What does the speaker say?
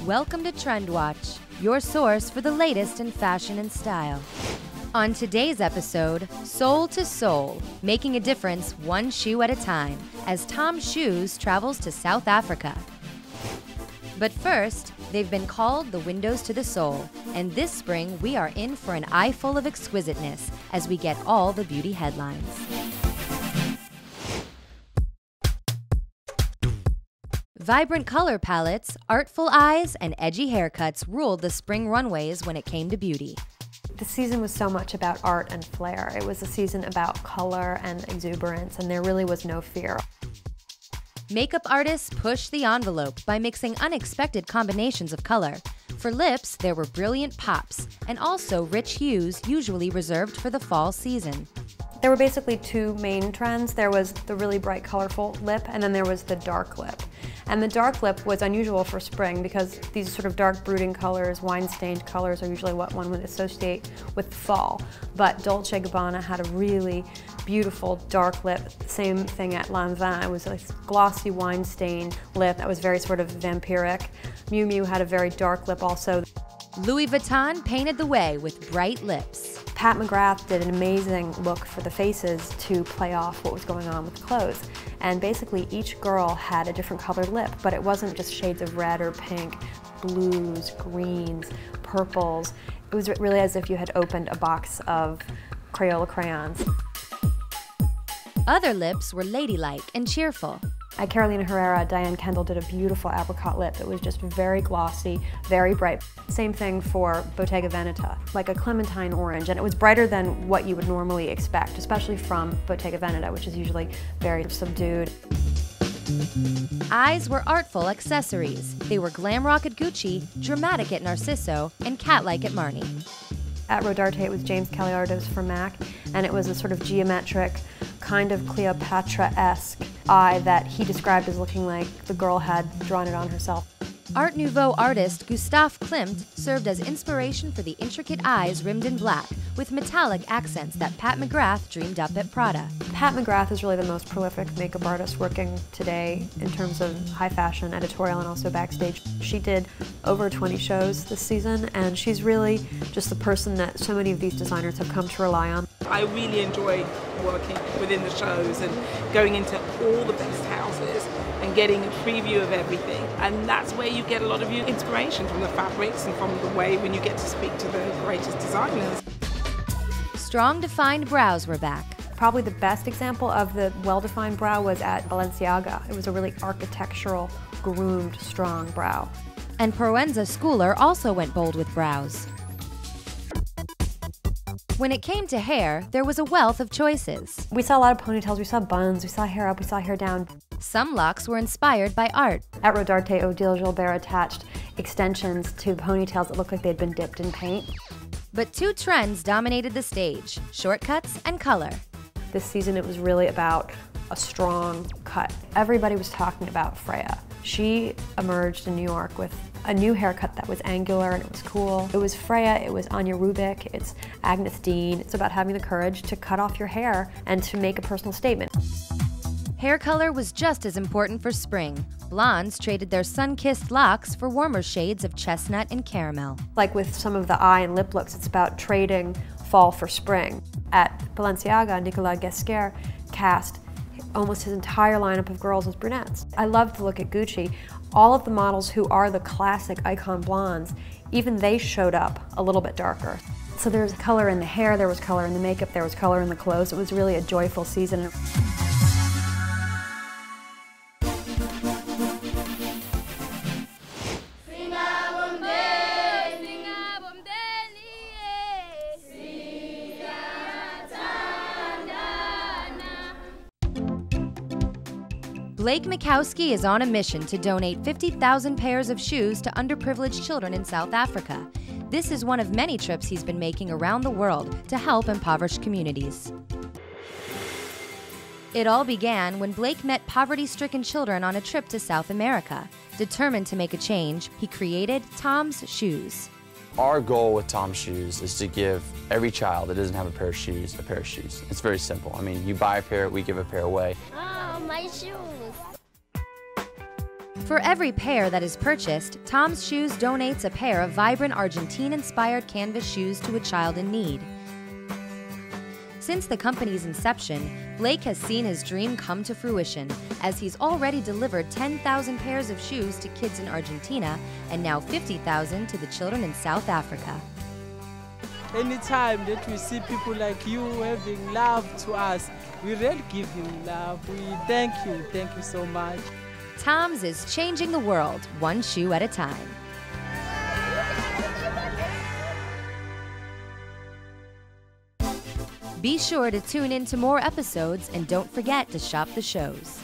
Welcome to Trend Watch, your source for the latest in fashion and style. On today's episode, Sole to Sole, making a difference one shoe at a time, as Tom Shoes travels to South Africa. But first, they've been called the windows to the soul, and this spring we are in for an eye full of exquisiteness as we get all the beauty headlines. Vibrant color palettes, artful eyes, and edgy haircuts ruled the spring runways when it came to beauty. The season was so much about art and flair. It was a season about color and exuberance, and there really was no fear. Makeup artists pushed the envelope by mixing unexpected combinations of color. For lips, there were brilliant pops, and also rich hues usually reserved for the fall season. There were basically two main trends. There was the really bright, colorful lip, and then there was the dark lip. And the dark lip was unusual for spring because these sort of dark brooding colors, wine-stained colors are usually what one would associate with fall. But Dolce & Gabbana had a really beautiful dark lip. Same thing at Lanvin. It was a glossy wine-stained lip that was very sort of vampiric. Miu Miu had a very dark lip also. Louis Vuitton painted the way with bright lips. Pat McGrath did an amazing look for the faces to play off what was going on with the clothes. And basically each girl had a different colored lip, but it wasn't just shades of red or pink, blues, greens, purples. It was really as if you had opened a box of Crayola crayons. Other lips were ladylike and cheerful. At Carolina Herrera, Diane Kendall did a beautiful apricot lip. It was just very glossy, very bright. Same thing for Bottega Veneta, like a clementine orange, and it was brighter than what you would normally expect, especially from Bottega Veneta, which is usually very subdued. Eyes were artful accessories. They were glam rock at Gucci, dramatic at Narciso, and cat-like at Marni. At Rodarte, it was James Caliardos for MAC, and it was a sort of geometric, kind of Cleopatra-esque eye that he described as looking like the girl had drawn it on herself. Art Nouveau artist Gustave Klimt served as inspiration for the intricate eyes rimmed in black, with metallic accents that Pat McGrath dreamed up at Prada. Pat McGrath is really the most prolific makeup artist working today in terms of high fashion, editorial, and also backstage. She did over 20 shows this season, and she's really just the person that so many of these designers have come to rely on. I really enjoy working within the shows and going into all the best houses and getting a preview of everything, and that's where you get a lot of your inspiration from the fabrics and from the way when you get to speak to the greatest designers. Strong defined brows were back. Probably the best example of the well-defined brow was at Balenciaga. It was a really architectural, groomed, strong brow. And Proenza Schouler also went bold with brows. When it came to hair, there was a wealth of choices. We saw a lot of ponytails, we saw buns, we saw hair up, we saw hair down. Some locks were inspired by art. At Rodarte, Odile Gilbert attached extensions to ponytails that looked like they'd been dipped in paint. But two trends dominated the stage: shortcuts and color. This season it was really about a strong cut. Everybody was talking about Freya. She emerged in New York with a new haircut that was angular and it was cool. It was Freya, it was Anya Rubik, it's Agnes Dean. It's about having the courage to cut off your hair and to make a personal statement. Hair color was just as important for spring. Blondes traded their sun-kissed locks for warmer shades of chestnut and caramel. Like with some of the eye and lip looks, it's about trading fall for spring. At Balenciaga, Nicolas Ghesquière cast almost his entire lineup of girls as brunettes. I love to look at Gucci. All of the models who are the classic icon blondes, even they showed up a little bit darker. So there was color in the hair, there was color in the makeup, there was color in the clothes. It was really a joyful season. Blake Mikowski is on a mission to donate 50,000 pairs of shoes to underprivileged children in South Africa. This is one of many trips he's been making around the world to help impoverished communities. It all began when Blake met poverty-stricken children on a trip to South America. Determined to make a change, he created Tom's Shoes. Our goal with Tom's Shoes is to give every child that doesn't have a pair of shoes a pair of shoes. It's very simple. I mean, you buy a pair, we give a pair away. Oh, my shoes. For every pair that is purchased, Tom's Shoes donates a pair of vibrant Argentine-inspired canvas shoes to a child in need. Since the company's inception, Blake has seen his dream come to fruition, as he's already delivered 10,000 pairs of shoes to kids in Argentina and now 50,000 to the children in South Africa. Anytime that we see people like you having love to us, we really give you love. We thank you so much. Tom's is changing the world, one shoe at a time. Be sure to tune in to more episodes and don't forget to shop the shows.